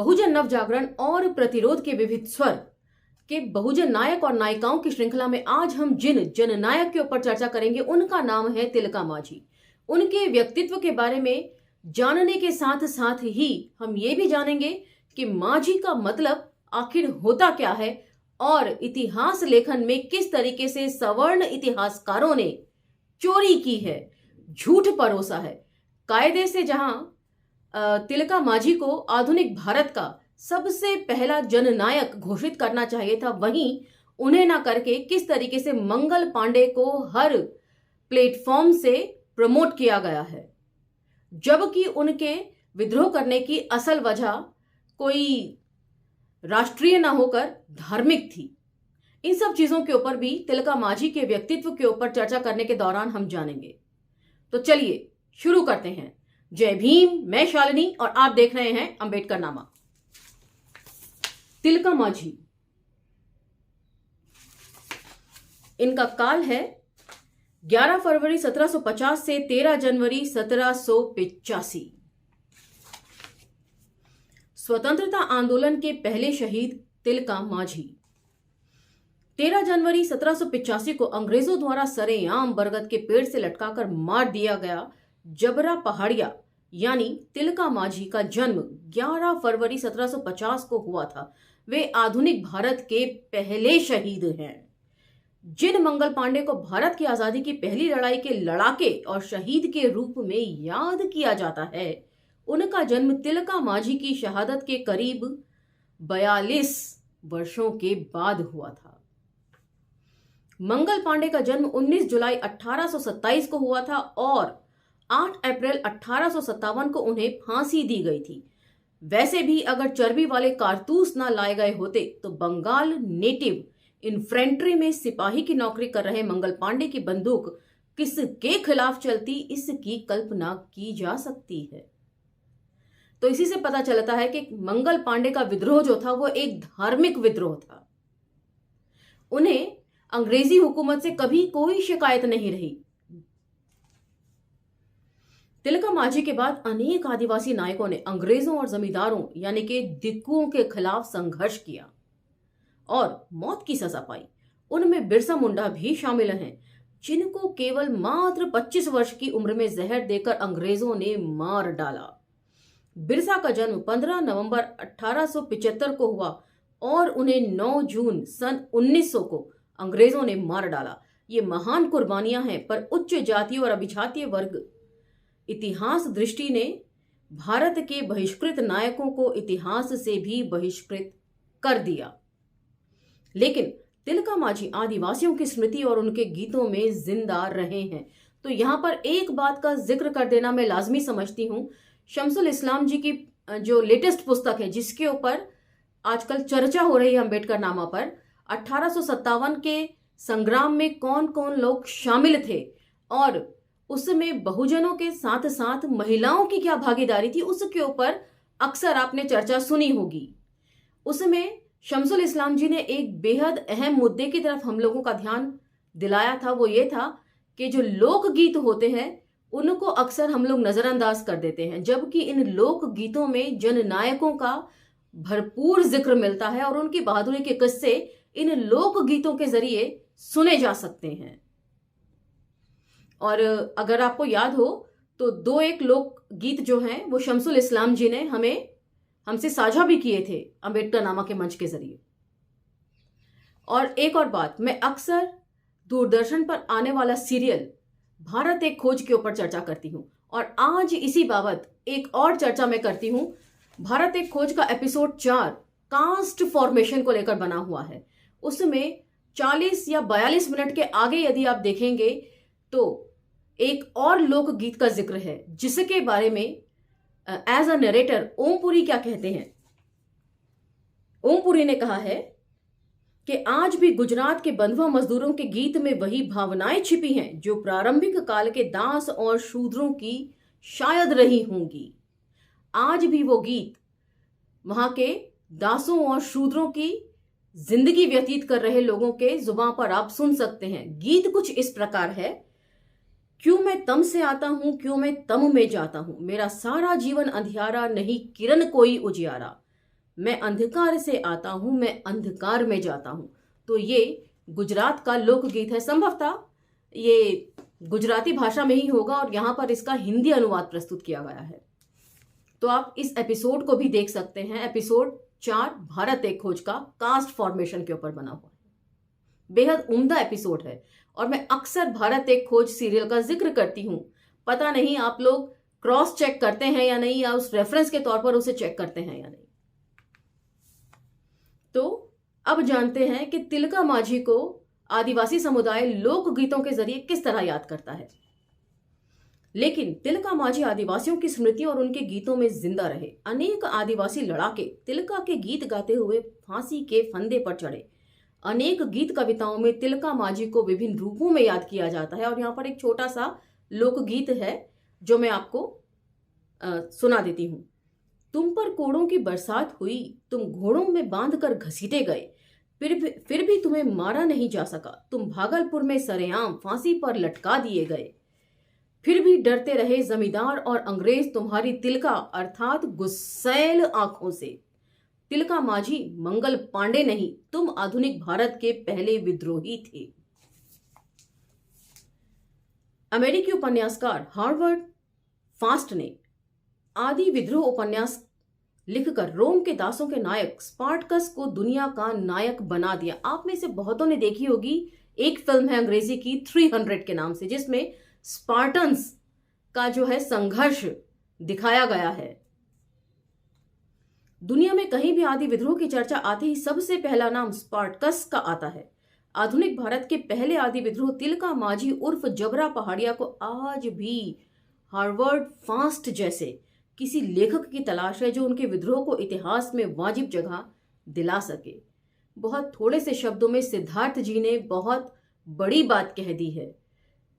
बहुजन नव जागरण और प्रतिरोध के विविध स्वर के बहुजन नायक और नायिकाओं की श्रृंखला में आज हम जिन जननायक के ऊपर चर्चा करेंगे उनका नाम है तिलका मांझी। उनके व्यक्तित्व के बारे में जानने के साथ साथ ही हम ये भी जानेंगे कि मांझी का मतलब आखिर होता क्या है और इतिहास लेखन में किस तरीके से सवर्ण इतिहासकारों ने चोरी की है, झूठ परोसा है। कायदे से जहां तिलका मांझी को आधुनिक भारत का सबसे पहला जननायक घोषित करना चाहिए था, वहीं उन्हें ना करके किस तरीके से मंगल पांडे को हर प्लेटफॉर्म से प्रमोट किया गया है, जबकि उनके विद्रोह करने की असल वजह कोई राष्ट्रीय ना होकर धार्मिक थी। इन सब चीजों के ऊपर भी तिलका मांझी के व्यक्तित्व के ऊपर चर्चा करने के दौरान हम जानेंगे। तो चलिए शुरू करते हैं। जय भीम, मैं शालिनी और आप देख रहे हैं अंबेडकर नामा। तिलका मांझी, इनका काल है 11 फरवरी 1750 से 13 जनवरी 1785। स्वतंत्रता आंदोलन के पहले शहीद तिलका मांझी। 13 जनवरी 1785 को अंग्रेजों द्वारा सरेआम बरगद के पेड़ से लटकाकर मार दिया गया जबरा पहाड़िया यानी तिलका मांझी का जन्म 11 फरवरी 1750 को हुआ था। वे आधुनिक भारत के पहले शहीद हैं। जिन मंगल पांडे को भारत की आजादी की पहली लड़ाई के लड़ाके और शहीद के रूप में याद किया जाता है, उनका जन्म तिलका मांझी की शहादत के करीब 42 वर्षों के बाद हुआ था। मंगल पांडे का जन्म 19 जुलाई 1827 को हुआ था और 8 अप्रैल 1857 को उन्हें फांसी दी गई थी। वैसे भी अगर चर्बी वाले कारतूस ना लाए गए होते तो बंगाल नेटिव इन्फेंट्री में सिपाही की नौकरी कर रहे मंगल पांडे की बंदूक किसके खिलाफ चलती, इसकी कल्पना की जा सकती है। तो इसी से पता चलता है कि मंगल पांडे का विद्रोह जो था वो एक धार्मिक विद्रोह था। उन्हें अंग्रेजी हुकूमत से कभी कोई शिकायत नहीं रही। तिलका मांझी के बाद अनेक आदिवासी नायकों ने अंग्रेजों और जमींदारों यानी कि दिक्कुओं के खिलाफ संघर्ष किया और मौत की सजा पाई। उनमें बिरसा मुंडा भी शामिल हैं, जिनको केवल मात्र 25 वर्ष की उम्र में जहर देकर अंग्रेजों ने मार डाला। बिरसा का जन्म 15 नवंबर 1875 को हुआ और उन्हें 9 जून सन 1900 को अंग्रेजों ने मार डाला। ये महान कुर्बानियां हैं, पर उच्च जातीय और अभिजातीय वर्ग इतिहास दृष्टि ने भारत के बहिष्कृत नायकों को इतिहास से भी बहिष्कृत कर दिया। लेकिन तिलका मांझी आदिवासियों की स्मृति और उनके गीतों में जिंदा रहे हैं। तो यहां पर एक बात का जिक्र कर देना मैं लाजमी समझती हूं। शमसुल इस्लाम जी की जो लेटेस्ट पुस्तक है, जिसके ऊपर आजकल चर्चा हो रही है अंबेडकर नामा पर, 1857 के संग्राम में कौन कौन लोग शामिल थे और उसमें बहुजनों के साथ साथ महिलाओं की क्या भागीदारी थी, उसके ऊपर अक्सर आपने चर्चा सुनी होगी। उसमें शमसुल इस्लाम जी ने एक बेहद अहम मुद्दे की तरफ हम लोगों का ध्यान दिलाया था। वो ये था कि जो लोकगीत होते हैं उनको अक्सर हम लोग नजरअंदाज कर देते हैं, जबकि इन लोकगीतों में जननायकों का भरपूर जिक्र मिलता है और उनकी बहादुरी के किस्से इन लोकगीतों के जरिए सुने जा सकते हैं। और अगर आपको याद हो तो 2-1 लोकगीत जो हैं वो शमसुल इस्लाम जी ने हमसे साझा भी किए थे अंबेडकर नामा के मंच के जरिए। और एक और बात, मैं अक्सर दूरदर्शन पर आने वाला सीरियल भारत एक खोज के ऊपर चर्चा करती हूं और आज इसी बाबत एक और चर्चा मैं करती हूं। भारत एक खोज का एपिसोड 4 कास्ट फॉर्मेशन को लेकर बना हुआ है। उसमें 40 या 42 मिनट के आगे यदि आप देखेंगे तो एक और लोकगीत का जिक्र है, जिसके बारे में एज अ नरेटर ओमपुरी क्या कहते हैं। ओमपुरी ने कहा है कि आज भी गुजरात के बंधुआ मजदूरों के गीत में वही भावनाएं छिपी हैं जो प्रारंभिक काल के दास और शूद्रों की शायद रही होंगी। आज भी वो गीत वहां के दासों और शूद्रों की जिंदगी व्यतीत कर रहे लोगों के जुबान पर आप सुन सकते हैं। गीत कुछ इस प्रकार है, क्यों मैं तम से आता हूं, क्यों मैं तम में जाता हूं, मेरा सारा जीवन अंधियारा नहीं किरण कोई उजियारा, मैं अंधकार से आता हूं, मैं अंधकार में जाता हूं। तो ये गुजरात का लोकगीत है। संभवतः ये गुजराती भाषा में ही होगा और यहां पर इसका हिंदी अनुवाद प्रस्तुत किया गया है। तो आप इस एपिसोड को भी देख सकते हैं। एपिसोड 4 भारत एक खोज का कास्ट फॉर्मेशन के ऊपर बना हुआ है। बेहद उम्दा एपिसोड है और मैं अक्सर भारत एक खोज सीरियल का जिक्र करती हूं। पता नहीं आप लोग क्रॉस चेक करते हैं या नहीं, या उस रेफरेंस के तौर पर उसे चेक करते हैं या नहीं। तो अब जानते हैं कि तिलका माझी को आदिवासी समुदाय लोकगीतों के जरिए किस तरह याद करता है। लेकिन तिलका माझी आदिवासियों की स्मृति और उनके गीतों में जिंदा रहे। अनेक आदिवासी लड़ाके तिलका के गीत गाते हुए फांसी के फंदे पर चढ़े। अनेक गीत कविताओं में तिलका माझी को विभिन्न रूपों में याद किया जाता है। और यहाँ पर एक छोटा सा लोकगीत है जो मैं आपको सुना देती हूं। तुम पर कोड़ों की बरसात हुई, तुम घोड़ों में बांधकर घसीटे गए, फिर भी तुम्हें मारा नहीं जा सका। तुम भागलपुर में सरेआम फांसी पर लटका दिए गए, फिर भी डरते रहे जमींदार और अंग्रेज तुम्हारी तिलका अर्थात गुस्सैल आंखों से। तिलका माझी मंगल पांडे नहीं, तुम आधुनिक भारत के पहले विद्रोही थे। अमेरिकी उपन्यासकार हार्वर्ड फास्ट ने आदि विद्रोह उपन्यास लिखकर रोम के दासों के नायक स्पार्टकस को दुनिया का नायक बना दिया। आप में से बहुतों ने देखी होगी, एक फिल्म है अंग्रेजी की 300 के नाम से, जिसमें स्पार्टन्स का जो है संघर्ष दिखाया गया है। दुनिया में कहीं भी आदि विद्रोह की चर्चा आते ही सबसे पहला नाम स्पार्टकस का आता है। आधुनिक भारत के पहले आदि विद्रोह तिलका माझी उर्फ जबरा पहाड़िया को आज भी हार्वर्ड फास्ट जैसे किसी लेखक की तलाश है जो उनके विद्रोह को इतिहास में वाजिब जगह दिला सके। बहुत थोड़े से शब्दों में सिद्धार्थ जी ने बहुत बड़ी बात कह दी है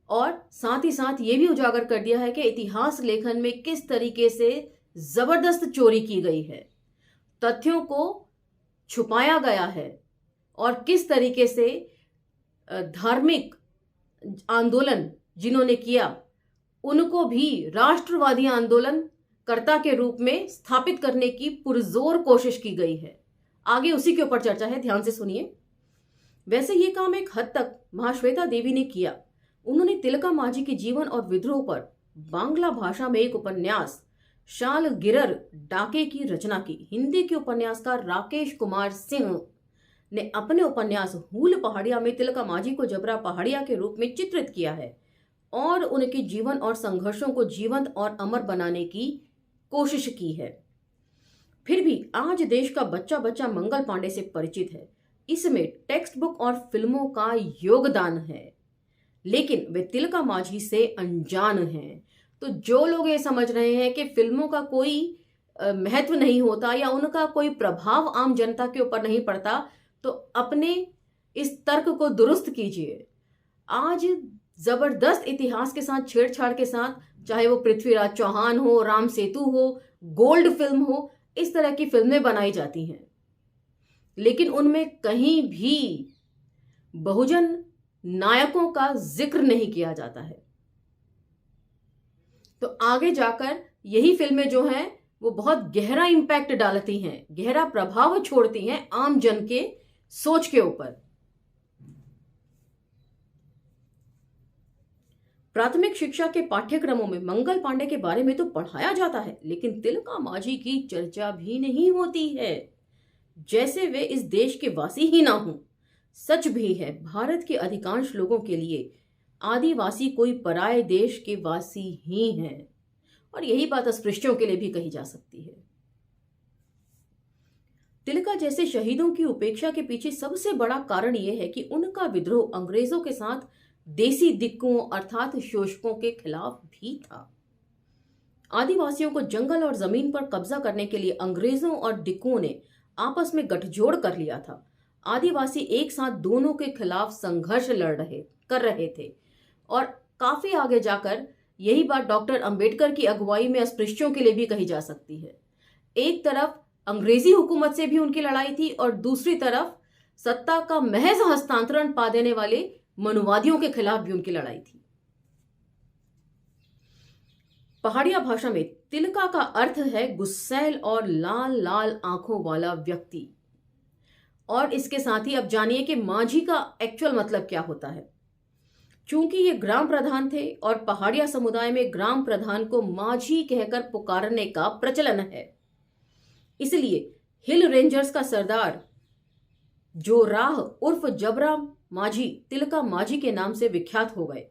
और साथ ही साथ ये भी उजागर कर दिया है कि इतिहास लेखन में किस तरीके से जबरदस्त चोरी की गई है, तथ्यों को छुपाया गया है और किस तरीके से धार्मिक आंदोलन जिन्होंने किया उनको भी राष्ट्रवादी आंदोलन कर्ता के रूप में स्थापित करने की पुरजोर कोशिश की गई है। आगे उसी के ऊपर चर्चा है, ध्यान से सुनिए। वैसे ये काम एक हद तक महाश्वेता देवी ने किया। उन्होंने तिलका माझी के जीवन और विद्रोह पर बांग्ला भाषा में एक उपन्यास शाल गिरर डाके की रचना की। हिंदी के उपन्यासकार राकेश कुमार सिंह ने अपने उपन्यास हूल पहाड़िया में तिलका माझी को जबरा पहाड़िया के रूप में चित्रित किया है और उनके जीवन और संघर्षों को जीवंत और अमर बनाने की कोशिश की है। फिर भी आज देश का बच्चा बच्चा मंगल पांडे से परिचित है। इसमें टेक्स्ट बुक और फिल्मों का योगदान है, लेकिन वे तिलका माझी से अनजान हैं। तो जो लोग ये समझ रहे हैं कि फिल्मों का कोई महत्व नहीं होता या उनका कोई प्रभाव आम जनता के ऊपर नहीं पड़ता, तो अपने इस तर्क को दुरुस्त कीजिए। आज जबरदस्त इतिहास के साथ छेड़छाड़ के साथ, चाहे वो पृथ्वीराज चौहान हो, राम सेतु हो, गोल्ड फिल्म हो, इस तरह की फिल्में बनाई जाती हैं, लेकिन उनमें कहीं भी बहुजन नायकों का जिक्र नहीं किया जाता है। तो आगे जाकर यही फिल्में जो हैं वो बहुत गहरा इंपैक्ट डालती हैं, गहरा प्रभाव छोड़ती हैं आम जन के सोच के ऊपर। प्राथमिक शिक्षा के पाठ्यक्रमों में मंगल पांडे के बारे में तो पढ़ाया जाता है, लेकिन तिलका माझी की चर्चा भी नहीं होती है, जैसे वे इस देश के वासी ही ना हों। सच भी है, भारत के अधिकांश लोगों के लिए आदिवासी कोई पराये देश के वासी ही हैं, और यही बात अस्पृश्यों के लिए भी कही जा सकती है। तिलका जैसे शहीदों की उपेक्षा के पीछे सबसे बड़ा कारण यह है कि उनका विद्रोह अंग्रेजों के साथ देसी दिक्कुओं अर्थात शोषकों के खिलाफ भी था। आदिवासियों को जंगल और जमीन पर कब्जा करने के लिए अंग्रेजों और दिक्कुओं ने आपस में गठजोड़ कर लिया था। आदिवासी एक साथ दोनों के खिलाफ संघर्ष कर रहे थे और काफी आगे जाकर यही बात डॉक्टर अंबेडकर की अगुवाई में अस्पृश्यों के लिए भी कही जा सकती है। एक तरफ अंग्रेजी हुकूमत से भी उनकी लड़ाई थी और दूसरी तरफ सत्ता का महज हस्तांतरण पा देने वाले मनुवादियों के खिलाफ भी उनकी लड़ाई थी। पहाड़िया भाषा में तिलका का अर्थ है गुस्सैल और लाल लाल आंखों वाला व्यक्ति। और इसके साथ ही अब जानिए कि माझी का एक्चुअल मतलब क्या होता है। चूंकि ये ग्राम प्रधान थे और पहाड़िया समुदाय में ग्राम प्रधान को माझी कहकर पुकारने का प्रचलन है, इसलिए हिल रेंजर्स का सरदार जोराह उर्फ जबरा माझी तिलका माझी के नाम से विख्यात हो गए।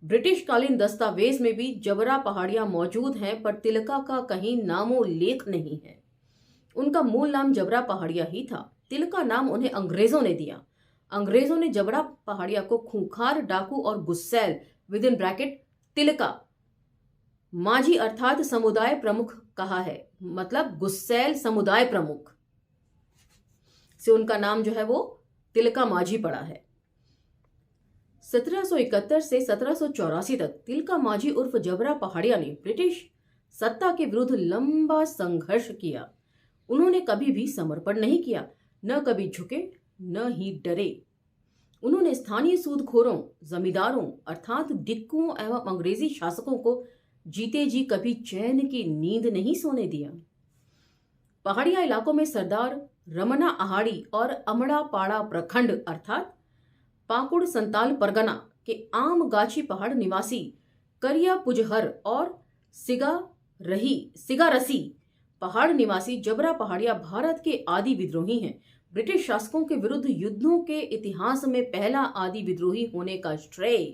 ब्रिटिश कालीन दस्तावेज में भी जबरा पहाड़ियां मौजूद हैं, पर तिलका का कहीं नामो लेख नहीं है। उनका मूल नाम जबरा पहाड़िया ही था। तिलका नाम उन्हें अंग्रेजों ने दिया। अंग्रेजों ने जबरा पहाड़िया को खूंखार, डाकू और गुस्सैल विद इन ब्रैकेट तिलका माझी अर्थात समुदाय प्रमुख कहा है, मतलब गुस्सैल समुदाय प्रमुख से उनका नाम जो है वो तिलका माझी पड़ा है। 1771 से 1784 तक तिलका माझी उर्फ जबरा पहाड़िया ने ब्रिटिश सत्ता के विरुद्ध लंबा संघर्ष किया। उन्होंने कभी भी समर्पण नहीं किया, न कभी झुके न ही डरे। उन्होंने स्थानीय सूदखोरों, जमींदारों अर्थात डिक्कुओं एवं अंग्रेजी शासकों को जीते जी कभी चैन की नींद नहीं सोने दिया। पहाड़िया इलाकों में सरदार रमना आहाड़ी और अमड़ा पाड़ा प्रखंड अर्थात पाकुड़ संताल परगना के आम गाछी पहाड़ निवासी करिया पुजहर और सिगा रसी पहाड़ निवासी जबरा पहाड़िया भारत के आदि विद्रोही हैं। ब्रिटिश शासकों के विरुद्ध युद्धों के इतिहास में पहला आदि विद्रोही होने का श्रेय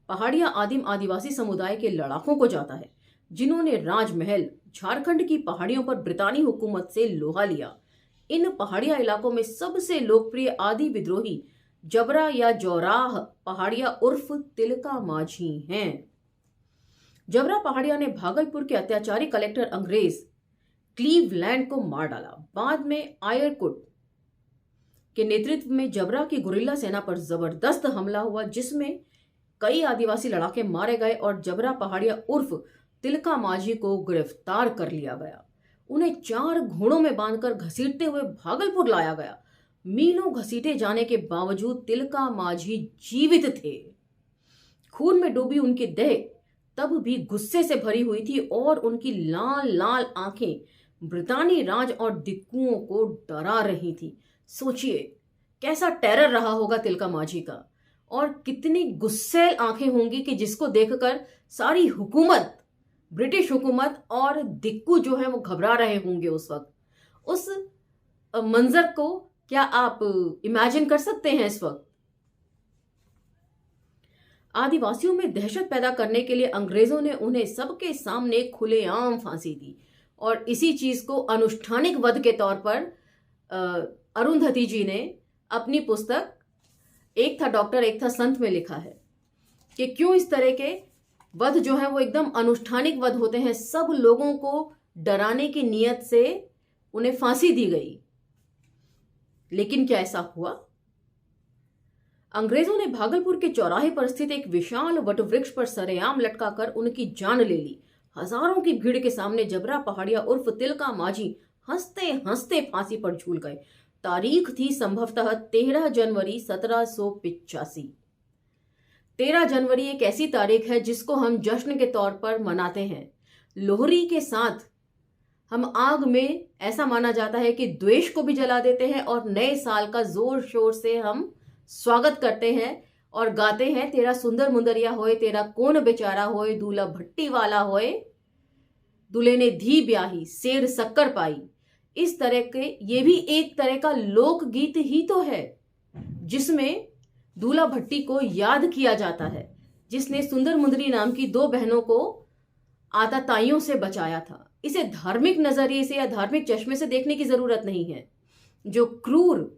पहाड़िया आदिम आदिवासी समुदाय के लड़ाकों को जाता है, जिन्होंने राजमहल झारखंड की पहाड़ियों पर ब्रितानी हुकूमत से लोहा लिया। इन पहाड़िया इलाकों में सबसे लोकप्रिय आदि विद्रोही जबरा या जोराह पहाड़िया उर्फ तिलका माझी हैं। जबरा पहाड़िया ने भागलपुर के अत्याचारी कलेक्टर अंग्रेज क्लीवलैंड को मार डाला। बाद में आयरकुट के नेतृत्व में जबरा की गुरिल्ला सेना पर जबरदस्त हमला हुआ, जिसमें कई आदिवासी लड़ाके मारे गए और जबरा पहाड़िया उर्फ तिलका माझी को गिरफ्तार कर लिया गया। उन्हें 4 घोड़ों में बांधकर घसीटते हुए भागलपुर लाया गया। मीलों घसीटे जाने के बावजूद तिलका माझी जीवित थे। खून में डूबी उनकी देह तब भी गुस्से से भरी हुई थी और उनकी लाल लाल आंखें ब्रितानी राज और डिक्कुओं को डरा रही थी। सोचिए कैसा टेरर रहा होगा तिलका माझी का, और कितनी गुस्सैल आंखें होंगी कि जिसको देखकर सारी हुकूमत, ब्रिटिश हुकूमत और डिक्कू जो है वो घबरा रहे होंगे उस वक्त। उस मंजर को क्या आप इमेजिन कर सकते हैं इस वक्त? आदिवासियों में दहशत पैदा करने के लिए अंग्रेजों ने उन्हें सबके सामने खुलेआम फांसी दी, और इसी चीज को अनुष्ठानिक वध के तौर पर अरुंधति जी ने अपनी पुस्तक एक था डॉक्टर एक था संत में लिखा है कि क्यों इस तरह के वध जो है वो एकदम अनुष्ठानिक वध होते हैं। सब लोगों को डराने की नीयत से उन्हें फांसी दी गई। लेकिन क्या ऐसा हुआ? अंग्रेजों ने भागलपुर के चौराहे पर स्थित एक विशाल वटवृक्ष पर सरेआम लटकाकर उनकी जान ले ली। हजारों की भीड़ के सामने जबरा पहाड़िया उर्फ तिलका माझी हंसते हंसते फांसी पर झूल गए। तारीख थी संभवतः 13 जनवरी 1785। 13 जनवरी एक ऐसी तारीख है जिसको हम जश्न के तौर पर मनाते हैं। लोहरी के साथ हम आग में ऐसा माना जाता है कि द्वेष को भी जला देते हैं और नए साल का जोर शोर से हम स्वागत करते हैं और गाते हैं, तेरा सुंदर मुंदरिया होए, तेरा कौन बेचारा होए, दूल्हा भट्टी वाला होए, दूल्हे ने धी ब्याही, शेर शक्कर पाई। इस तरह के ये भी एक तरह का लोकगीत ही तो है, जिसमें दूल्हा भट्टी को याद किया जाता है, जिसने सुंदर मुंदरी नाम की 2 बहनों को आताताइयों से बचाया था। इसे धार्मिक नजरिए से या धार्मिक चश्मे से देखने की जरूरत नहीं है। जो क्रूर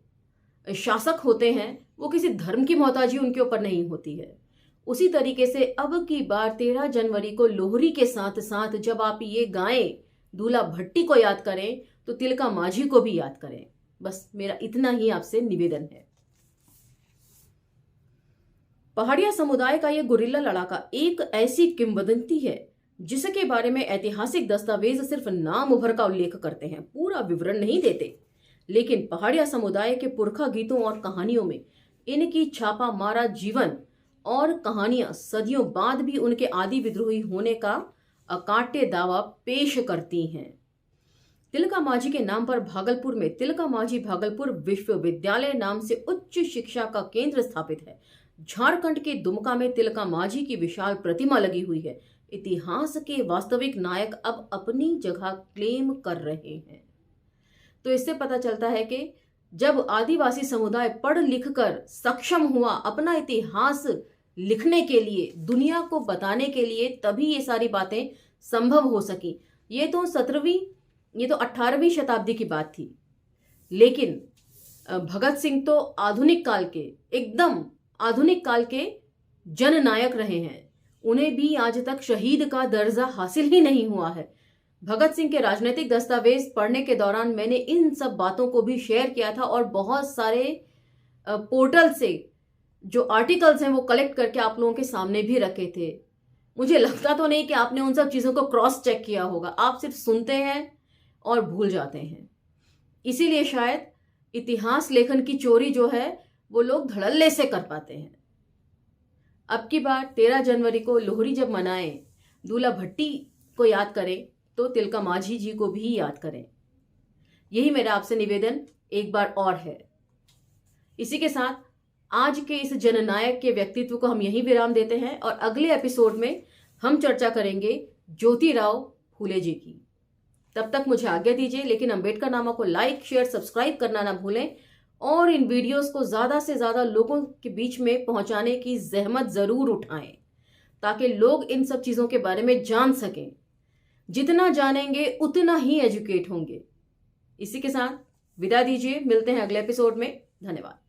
शासक होते हैं वो किसी धर्म की मोहताजी उनके ऊपर नहीं होती है। उसी तरीके से अब की बार 13 जनवरी को लोहरी के साथ साथ जब आप ये गाएं, दूल्हा भट्टी को याद करें तो तिलका माझी को भी याद करें। बस मेरा इतना ही आपसे निवेदन है। पहाड़िया समुदाय का यह गुरिल्ला लड़ाका एक ऐसी किंवदंती है जिसके बारे में ऐतिहासिक दस्तावेज सिर्फ नाम उभर का उल्लेख करते हैं, पूरा विवरण नहीं देते। लेकिन पहाड़िया समुदाय के पुरखा गीतों और कहानियों में इनकी छापा मारा जीवन और कहानियां सदियों बाद भी उनके आदि विद्रोही होने का अकाट्य दावा पेश करती हैं। तिलका मांझी के नाम पर भागलपुर में तिलका मांझी भागलपुर विश्वविद्यालय नाम से उच्च शिक्षा का केंद्र स्थापित है। झारखंड के दुमका में तिलका मांझी की विशाल प्रतिमा लगी हुई है। इतिहास के वास्तविक नायक अब अपनी जगह क्लेम कर रहे हैं। तो इससे पता चलता है कि जब आदिवासी समुदाय पढ़ लिख कर सक्षम हुआ अपना इतिहास लिखने के लिए, दुनिया को बताने के लिए, तभी ये सारी बातें संभव हो सकी। ये तो 18वीं शताब्दी की बात थी, लेकिन भगत सिंह तो एकदम आधुनिक काल के जननायक रहे हैं। उन्हें भी आज तक शहीद का दर्जा हासिल ही नहीं हुआ है। भगत सिंह के राजनीतिक दस्तावेज पढ़ने के दौरान मैंने इन सब बातों को भी शेयर किया था और बहुत सारे पोर्टल से जो आर्टिकल्स हैं वो कलेक्ट करके आप लोगों के सामने भी रखे थे। मुझे लगता तो नहीं कि आपने उन सब चीज़ों को क्रॉस चेक किया होगा। आप सिर्फ सुनते हैं और भूल जाते हैं। इसीलिए शायद इतिहास लेखन की चोरी जो है वो लोग धड़ल्ले से कर पाते हैं। अब की बार 13 जनवरी को लोहरी जब मनाएं, दूल्हा भट्टी को याद करें तो तिलका मांझी जी को भी याद करें। यही मेरा आपसे निवेदन एक बार और है। इसी के साथ आज के इस जननायक के व्यक्तित्व को हम यहीं विराम देते हैं और अगले एपिसोड में हम चर्चा करेंगे ज्योतिराव फूले जी की। तब तक मुझे आज्ञा दीजिए, लेकिन अम्बेडकर नामा को लाइक, शेयर, सब्सक्राइब करना ना भूलें और इन वीडियोस को ज़्यादा से ज़्यादा लोगों के बीच में पहुंचाने की जहमत ज़रूर उठाएं ताकि लोग इन सब चीज़ों के बारे में जान सकें। जितना जानेंगे उतना ही एजुकेट होंगे। इसी के साथ विदा दीजिए, मिलते हैं अगले एपिसोड में। धन्यवाद।